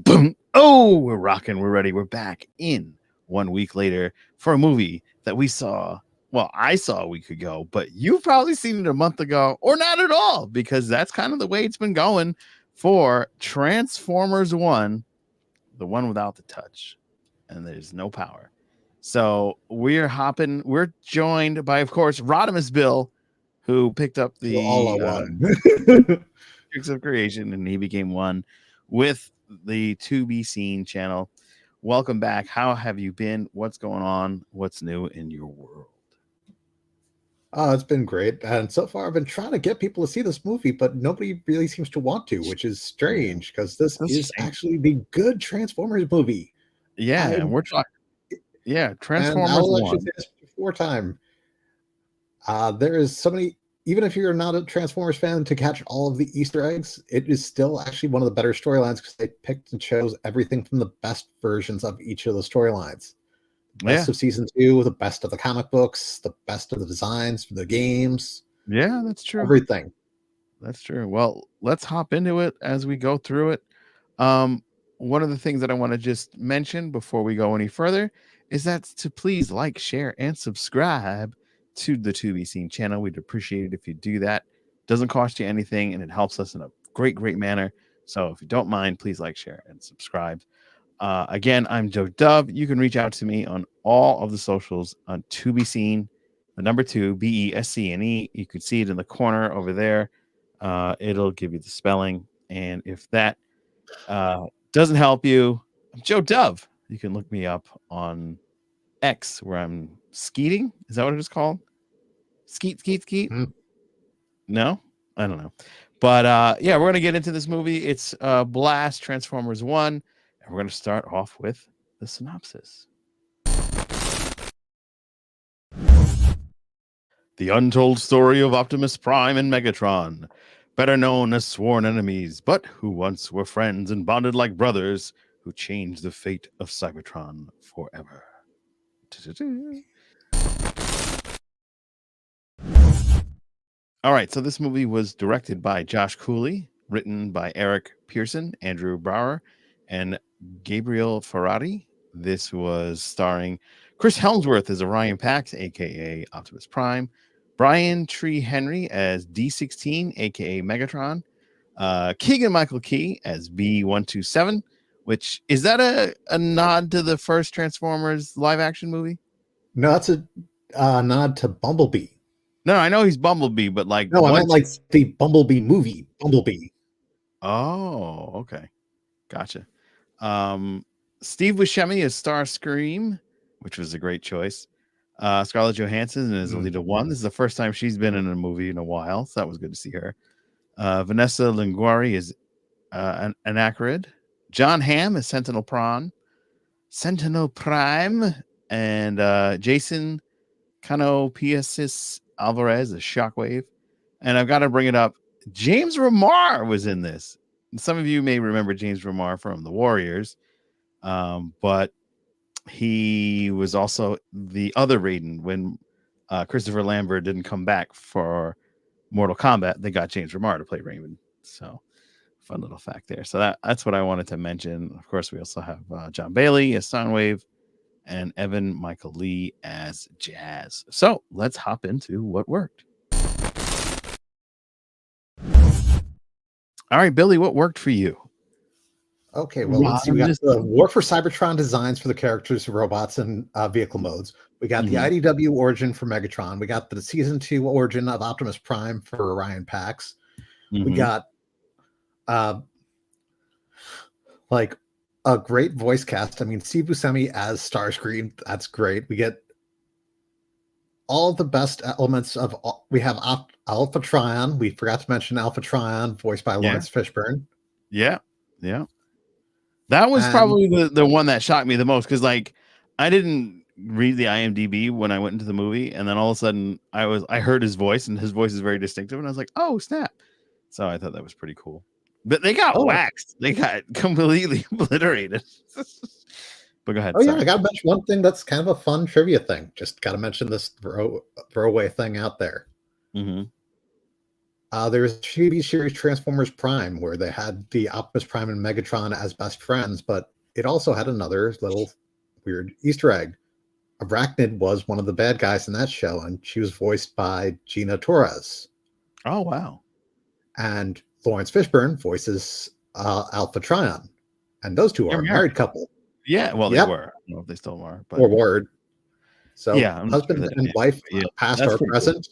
Boom. Oh, we're rocking. We're ready. We're back in 1 week later for a movie that we saw. Well, I saw a week ago, but you've probably seen it a month ago or not at all, because that's kind of the way it's been going for Transformers 1, the one without the touch, and there's no power. So we're hopping. We're joined by, of course, Rodimus Bill, who picked up So all I the won. Tricks of Creation, and he became one with the To Be Seen channel. Welcome back. How have you been? What's going on? What's new in your world? It's been great. And so far, I've been trying to get people to see this movie, but nobody really seems to want to, which is strange because this is actually the good Transformers movie. Yeah, we're talking. Yeah, And Transformers I'll actually 1. say this before time. There is so many, even if you're not a Transformers fan, to catch all of the Easter eggs, it is still actually one of the better storylines because they picked and chose everything from the best versions of each of the storylines. Best of season 2, the best of the comic books, the best of the designs for the games. Yeah, that's true. Everything. That's true. Well, let's hop into it as we go through it. One of the things that I want to just mention before we go any further is that to please like, share, and subscribe to the To Be Seen channel. We'd appreciate it if you do that. It doesn't cost you anything, and it helps us in a great, great manner. So if you don't mind, please like, share, and subscribe. Again, I'm Joe Dove. You can reach out to me on all of the socials on To Be Seen, the number 2, BESCNE. You can see it in the corner over there. It'll give you the spelling. And if that doesn't help you, I'm Joe Dove. You can look me up on X, where I'm skeeting. Is that what it is called? Skeet. No, I don't know. But yeah, we're gonna get into this movie. It's Blast Transformers 1, and we're gonna start off with the synopsis. The untold story of Optimus Prime and Megatron, better known as sworn enemies, but who once were friends and bonded like brothers, who changed the fate of Cybertron forever. All right, so this movie was directed by Josh Cooley, written by Eric Pearson, Andrew Brower, and Gabriel Ferrari. This was starring Chris Helmsworth as Orion Pax, aka Optimus Prime, Brian Tree Henry as D16, aka Megatron, Keegan Michael Key as B127, which is that a nod to the first Transformers live action movie? No, that's a nod to Bumblebee. No, I know he's Bumblebee, but like, no, I meant like the Bumblebee movie, Bumblebee. Oh, okay, gotcha. Steve Buscemi as Starscream, which was a great choice. Scarlett Johansson is Alita 1. This is the first time she's been in a movie in a while, so that was good to see her. Vanessa Linguari is Anacrid. John Hamm is Sentinel Prime, and Jason Canopiasis Alvarez is Shockwave. And I've got to bring it up. James Remar was in this. And some of you may remember James Remar from The Warriors, but he was also the other Raiden when Christopher Lambert didn't come back for Mortal Kombat. They got James Remar to play Raiden. So fun little fact there. So that's what I wanted to mention. Of course, we also have John Bailey as Soundwave and Evan Michael Lee as Jazz. So let's hop into what worked. All right, Billy, what worked for you? Okay, well, let's see. We got the War for Cybertron designs for the characters, robots, and vehicle modes. We got the IDW origin for Megatron. We got the season 2 origin of Optimus Prime for Orion Pax. We got like a great voice cast. I mean, Steve Buscemi as Starscream. That's great. We get all the best elements of. We have Alpha Trion. We forgot to mention Alpha Trion, voiced by Lawrence Fishburne. Yeah. That was probably the one that shocked me the most, because like I didn't read the IMDb when I went into the movie, and then all of a sudden I heard his voice, and his voice is very distinctive, and I was like, oh snap! So I thought that was pretty cool. But they got waxed. They got completely obliterated. But go ahead. Oh, yeah, I got to mention one thing that's kind of a fun trivia thing. Just got to mention this throwaway thing out there. There's a TV series Transformers Prime where they had the Optimus Prime and Megatron as best friends, but it also had another little weird Easter egg. Arachnid was one of the bad guys in that show, and she was voiced by Gina Torres. Oh wow. And Lawrence Fishburne voices Alpha Trion. And those two They're are a married. married couple. Yeah, well, they Yep. were. I don't know if they still are, but Or word. So yeah, I'm not sure husband that. and Yeah, wife, but yeah, past that's or pretty cool. present,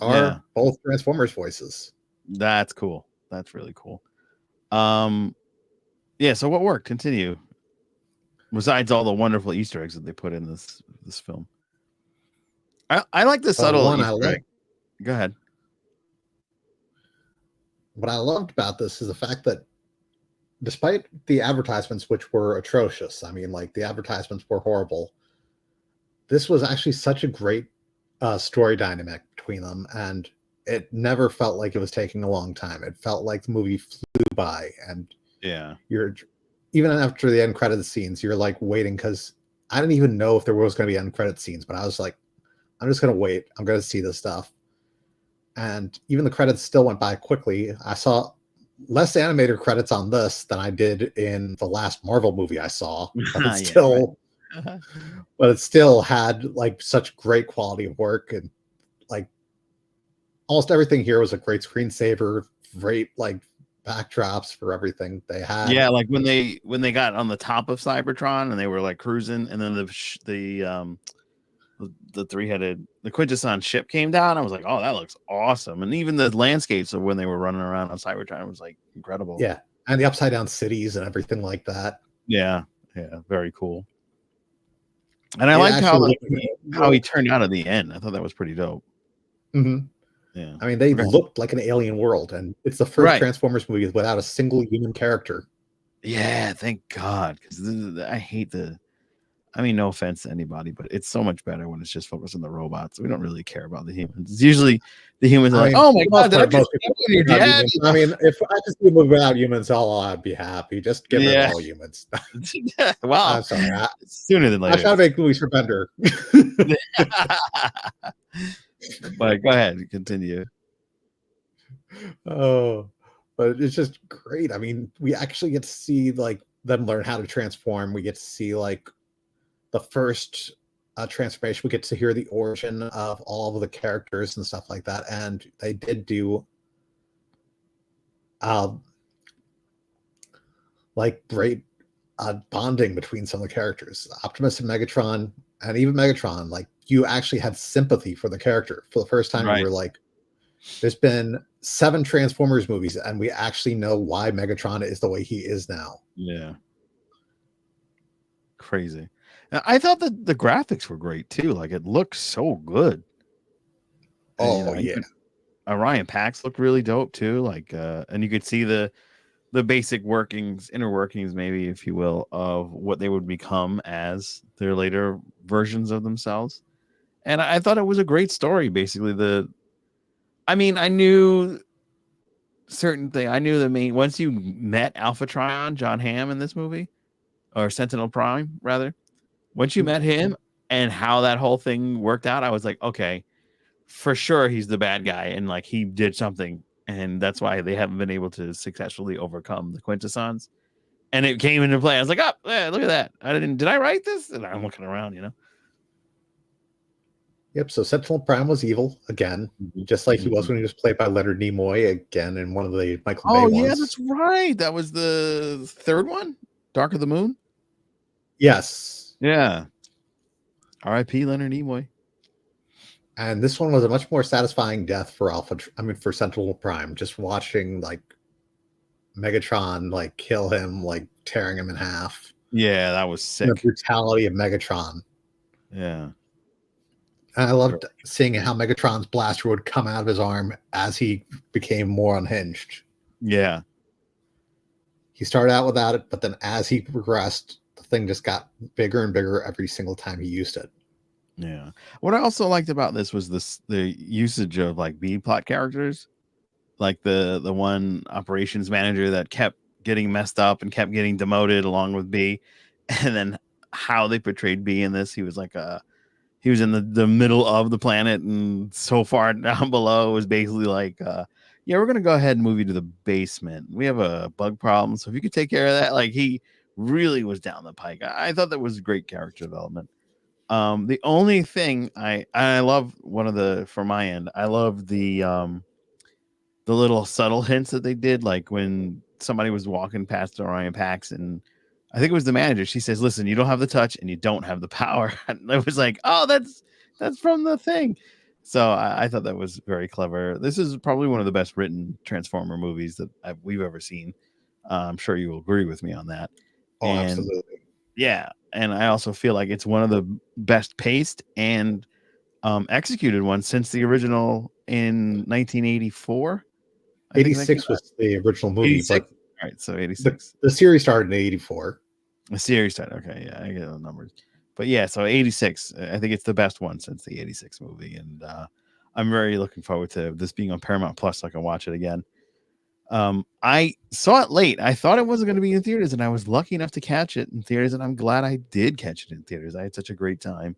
Yeah, are both Transformers voices. that's cool. That's really cool. Um, yeah. So what worked? Continue. Besides all the wonderful Easter eggs that they put in this film, I like the Well, subtle one I Easter love egg. Go ahead. what I loved about this is the fact that despite the advertisements, which were atrocious, I mean, like the advertisements were horrible, this was actually such a great story dynamic between them, and it never felt like it was taking a long time. It felt like the movie flew by, and Yeah. you're even after the end credit scenes, you're like waiting because I didn't even know if there was going to be end credit scenes, but I was like, I'm just going to wait. I'm going to see this stuff. And even the credits still went by quickly. I saw less animated credits on this than I did in the last Marvel movie I saw, but it's Yeah. Right. still, but it still had like such great quality of work, and like almost everything here was a great screensaver, great like backdrops for everything they had. Yeah, like when they got on the top of Cybertron and they were like cruising, and then the three-headed the Quintesson ship came down. I was like, oh, that looks awesome. And even the landscapes of when they were running around on Cybertron was like incredible. Yeah, and the upside down cities and everything like that. Yeah, very cool. And I It liked actually how he turned out at the end. I thought that was pretty dope. Mhm. Yeah. I mean, they Okay. looked like an alien world, and it's the first Right. Transformers movie without a single human character. Yeah, thank God. Because I hate I mean, no offense to anybody, but it's so much better when it's just focused on the robots. We don't really care about the humans. It's usually the humans are I like, mean, oh for my the God, most did I part, just most people when you're without dead? humans. I mean, if I could see a movie without humans, I'd be happy. Just get rid of Yeah. all humans. Well, I'm sorry. sooner than I later. try to make movies for Bender. But go ahead, continue. Oh, but it's just great. I mean, we actually get to see like them learn how to transform. We get to see like the first transformation. We get to hear the origin of all of the characters and stuff like that. And they did do uh, like great bonding between some of the characters. Optimus and Megatron, and even Megatron, like you actually had sympathy for the character. For the first time, you Right. were like, there's been 7 Transformers movies, and we actually know why Megatron is the way he is now. Yeah. Crazy. I thought that the graphics were great too. Like it looked so good. And Oh, yeah. Orion Pax looked really dope too. Like and you could see the basic workings, inner workings, maybe, if you will, of what they would become as their later versions of themselves. And I thought it was a great story. Basically, I mean, I knew certain thing. I knew the main once you met Alpha Trion, John Hamm in this movie, or Sentinel Prime, rather. Once you met him and how that whole thing worked out, I was like, okay, for sure he's the bad guy, and like he did something, and that's why they haven't been able to successfully overcome the Quintessons. And it came into play. I was like, oh, yeah, look at that. Did I write this? And I'm looking around. Yep. So Sentinel Prime was evil again, just like he was when he was played by Leonard Nimoy again in one of the Michael Bay Oh, yeah, ones. that's right. That was the third one, Dark of the Moon. Yes. Yeah. R.I.P. Leonard Nimoy. And this one was a much more satisfying death for for Sentinel Prime. Just watching like Megatron like kill him, like tearing him in half. Yeah, that was The sick. brutality of Megatron. Yeah. And I loved seeing how Megatron's blaster would come out of his arm as he became more unhinged. Yeah. He started out without it, but then as he progressed, the thing just got bigger and bigger every single time he used it. Yeah. What I also liked about this was the usage of like B plot characters, like the one operations manager that kept getting messed up and kept getting demoted along with B, and then how they portrayed B in this. He was like he was in the middle of the planet, and so far down below was basically like Yeah, we're gonna go ahead and move you to the basement. We have a bug problem, so if you could take care of that, like he really was down the pike. I thought that was great character development. The only thing I love one of the from my end, I love the little subtle hints that they did, like when somebody was walking past Orion Pax, and I think it was the manager. She says, "Listen, you don't have the touch, and you don't have the power." And I was like, "Oh, that's from the thing." So I thought that was very clever. This is probably one of the best written Transformer movies that we've ever seen. I'm sure you will agree with me on that. Oh, And absolutely. yeah, and I also feel like it's one of the best paced and executed ones since the original in 1984. I think that came 86 was the original out movie, 86. but All right, so the 86. the series started in 84. The series started. Okay, yeah, I get the numbers. But yeah, so 86. I think it's the best one since the 86 movie, and I'm very looking forward to this being on Paramount Plus so I can watch it again. I saw it late. I thought it wasn't going to be in theaters, and I was lucky enough to catch it in theaters, and I'm glad I did catch it in theaters. I had such a great time.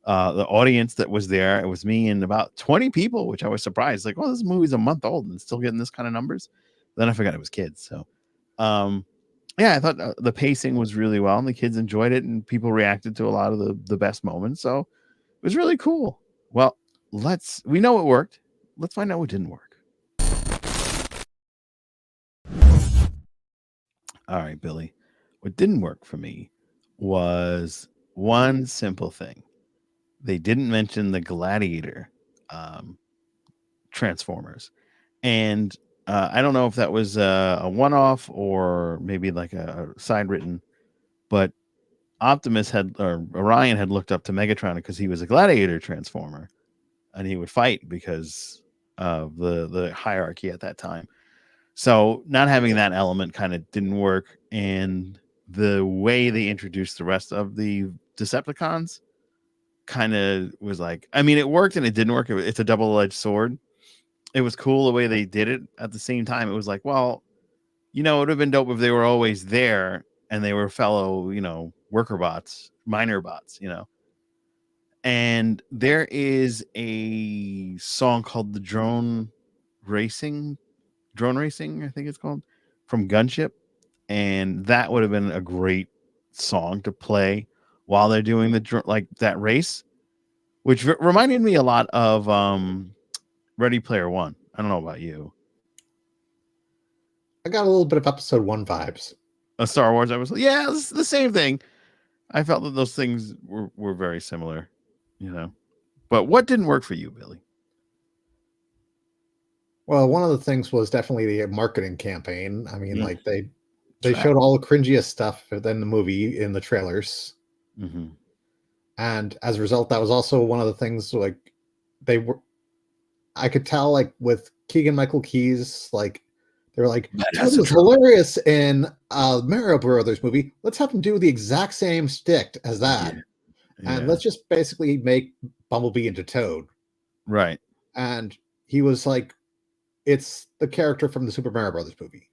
The audience that was there, it was me and about 20 people, which I was surprised. Like, oh, this movie's a month old and still getting this kind of numbers. Then I forgot it was kids. So, um, yeah, I thought the pacing was really well, and the kids enjoyed it, and people reacted to a lot of the best moments. So it was really cool. Well, we know it worked. Let's find out what didn't work. All right, Billy. What didn't work for me was one simple thing. They didn't mention the Gladiator um, Transformers. And I don't know if that was a one off or maybe like a side written, but Optimus had, or Orion had looked up to Megatron because he was a gladiator transformer and he would fight because of the hierarchy at that time. So not having that element kind of didn't work. And the way they introduced the rest of the Decepticons kind of was like, I mean, it worked and it didn't work. It's a double edged sword. It was cool the way they did it. At the same time, it was like, well, it would have been dope if they were always there and they were fellow, worker bots, minor bots, And there is a song called Drone Racing, I think it's called, from Gunship. And that would have been a great song to play while they're doing like that race, which reminded me a lot of Ready Player One. I don't know about you. I got a little bit of episode 1 vibes. A Star Wars episode. Yeah, it's the same thing. I felt that those things were very similar, you know. But what didn't work for you, Billy? Well, one of the things was definitely the marketing campaign. I mean, Mm, like they trap. showed all the cringiest stuff within the movie in the trailers. Mm-hmm. And as a result, that was also one of the things like they were I could tell like with Keegan Michael Keys, like they were like, Badass Toad was intro. hilarious in Mario Brothers movie. Let's have him do the exact same stick as that. Yeah. And Yeah. let's just basically make Bumblebee into Toad. Right. And he was like, it's the character from the Super Mario Brothers movie.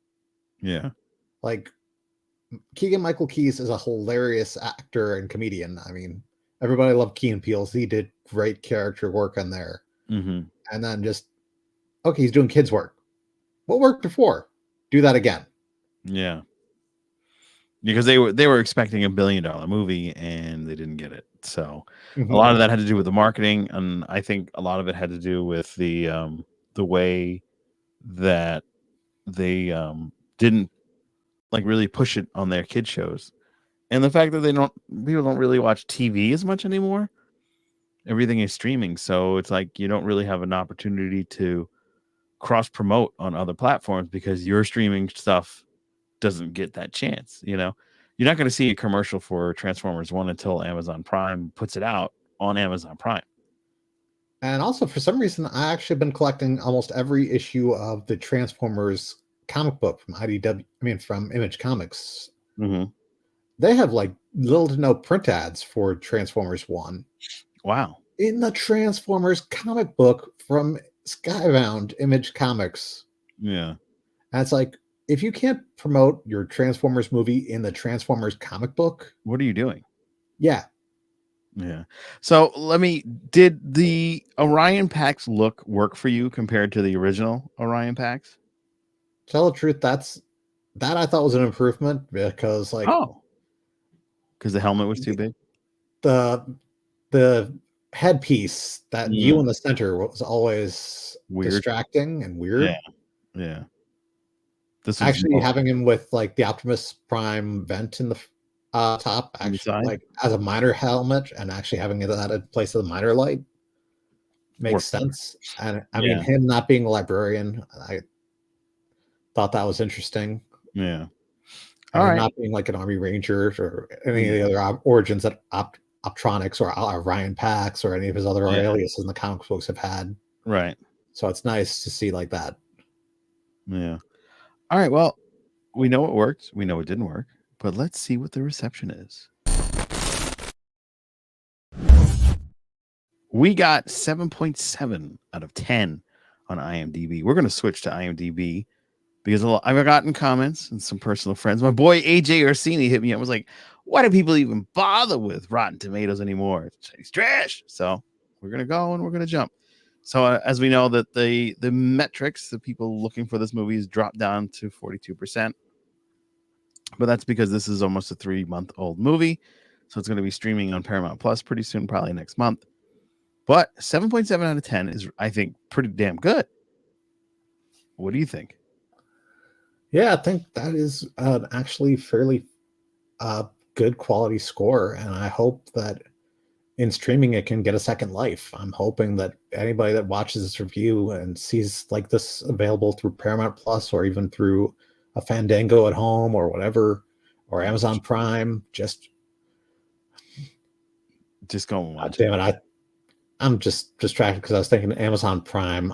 Yeah. Like Keegan Michael Keys is a hilarious actor and comedian. I mean, everybody loved Key and Peele. He did great character work on there. Mm-hmm. And then just okay, he's doing kids work. What worked before? Do that again. Yeah. Because they were expecting $1 billion movie and they didn't get it. So a Mm-hmm. lot of that had to do with the marketing, and I think a lot of it had to do with the way that they didn't like really push it on their kid shows. And the fact that people don't really watch TV as much anymore. Everything is streaming, so it's like you don't really have an opportunity to cross promote on other platforms because your streaming stuff doesn't get that chance. You're not going to see a commercial for Transformers 1 until Amazon Prime puts it out on Amazon Prime. And also, for some reason, I actually been collecting almost every issue of the Transformers comic book from IDW. I mean, from Image Comics. Mm-hmm. They have like little to no print ads for Transformers One Wow. in the Transformers comic book from Skybound Image Comics. Yeah. And it's like, if you can't promote your Transformers movie in the Transformers comic book, What are you doing? yeah, Yeah. So did the Orion packs work for you compared to the original Orion packs? Tell the truth, that I thought was an improvement because like Oh, because the helmet was too big. the the headpiece, that view Mm, in the center was always weird. distracting and Yeah. weird. Yeah. This was Actually, more having him with like the Optimus Prime vent in the top, on the actually, side. like as a minor helmet, and actually having it at a place of the minor light makes Worked better. sense. And I mean, Yeah. him not being a librarian, I thought that was interesting. Yeah. And All him right. not being like an Army Ranger or any of Yeah. the other origins that Optronics or Ryan Pax or any of his other Yeah. aliases in the comic books have had. Right. So it's nice to see like that. Yeah. All right. Well, we know it worked. We know it didn't work. But let's see what the reception is. We got 7.7 out of 10 on IMDb. We're going to switch to IMDb because I've gotten comments and some personal friends. My boy AJ Orsini hit me up, was like, why do people even bother with Rotten Tomatoes anymore? It's trash. So we're going to go and we're going to jump. So as we know that the metrics, the people looking for this movie, has dropped down to 42%. But that's because this is almost a 3-month-old movie. So it's going to be streaming on Paramount Plus pretty soon, probably next month. But 7.7 out of 10 is, I think, pretty damn good. What do you think? Yeah, I think that is an actually fairly good quality score, and I hope that in streaming it can get a second life. I'm hoping that anybody that watches this review and sees like this available through Paramount Plus or even through a Fandango at home or whatever, or Amazon Prime, just go and watch damn it, I'm just distracted because I was thinking Amazon Prime.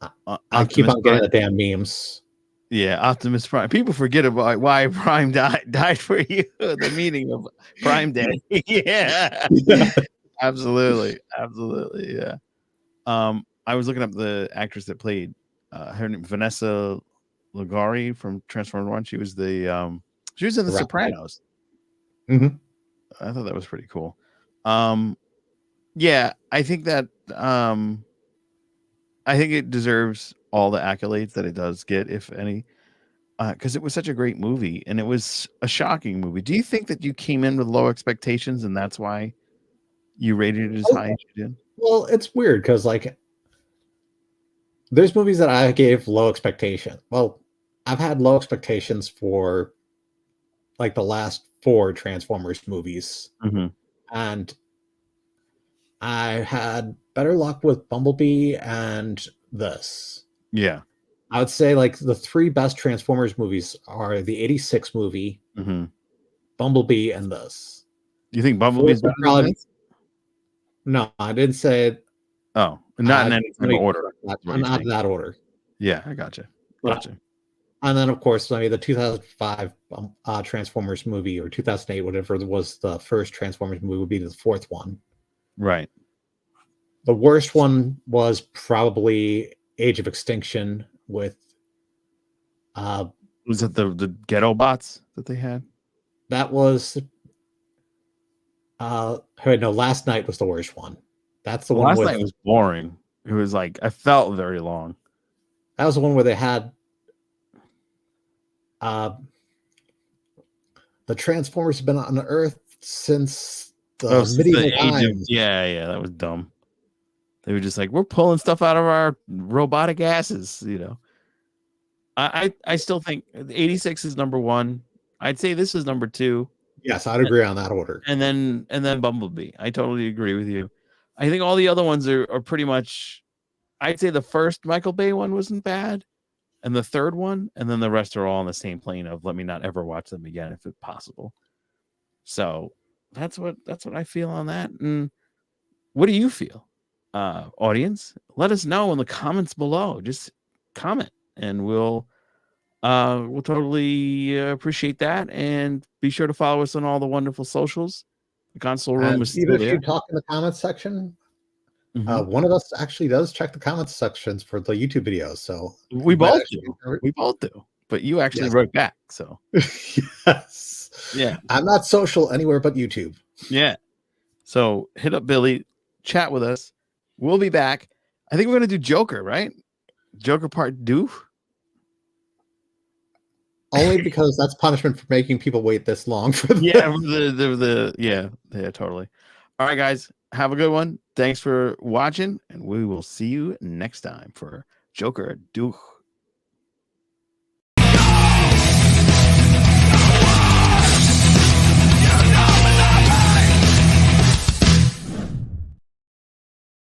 I, it. I keep Optimus on getting Prime. the damn memes. Yeah, Optimus Prime. People forget about why Prime died for you. The meaning of Prime Day. Yeah, absolutely, absolutely. Yeah. I was looking up the actress that played her name, Vanessa Ligari from Transformers One. She was in The Sopranos. Mm-hmm. I thought that was pretty cool. Yeah, I think that I think it deserves all the accolades that it does get, if any, because it was such a great movie and it was a shocking movie. Do you think that you came in with low expectations and that's why you rated it as high as you did? Well, it's weird because like there's movies that I gave low expectation. Well, I've had low expectations for like the last 4 Transformers movies, Mm-hmm. and I had better luck with Bumblebee and this. Yeah. I would say like the 3 best Transformers movies are the 86 movie, Mm-hmm. Bumblebee, and this. Do you think Fourth Bumblebee's better would than probably be, this? no, I didn't say Oh, not in any let type of me order, correct that. is what I'm you're not saying. in that order. Yeah, I gotcha. But Gotcha. and then of course, I mean the 2005 Transformers movie or 2008, whatever was the first Transformers movie, would be the 4th one. Right. The worst one was probably Age of Extinction with uh Was it the ghetto bots that they had? that was no, Last Night was the worst one. That's the Well, one last with night was boring. It was like I felt very long. that was the one where they had uh the Transformers have been on Earth since Oh, the since the medieval age of times. yeah, that was dumb. They were just like, we're pulling stuff out of our robotic asses. I still think 86 is number one. I'd say this is number two, Yes, I'd agree on that order. and then Bumblebee. I totally agree with you. I think all the other ones are pretty much. I'd say the first Michael Bay one wasn't bad, and the third one, and then the rest are all on the same plane of let me not ever watch them again if it's possible. So that's what I feel on that. And what do you feel, audience? Let us know in the comments below. Just comment, and we'll totally appreciate that. And be sure to follow us on all the wonderful socials. The console room And is even still if you there. talk in the comments section, Mhm. one of us actually does check the comments sections for the YouTube videos. So We you might both actually, do. We both do. But you actually yes, wrote back. So yes. yeah. I'm not social anywhere but YouTube. Yeah. So hit up Billy, chat with us. We'll be back. I think we're gonna do Joker, right? Joker part two. Only because that's punishment for making people wait this long for Yeah, this. yeah, totally. All right, guys, have a good one. Thanks for watching, and we will see you next time for Joker Duke.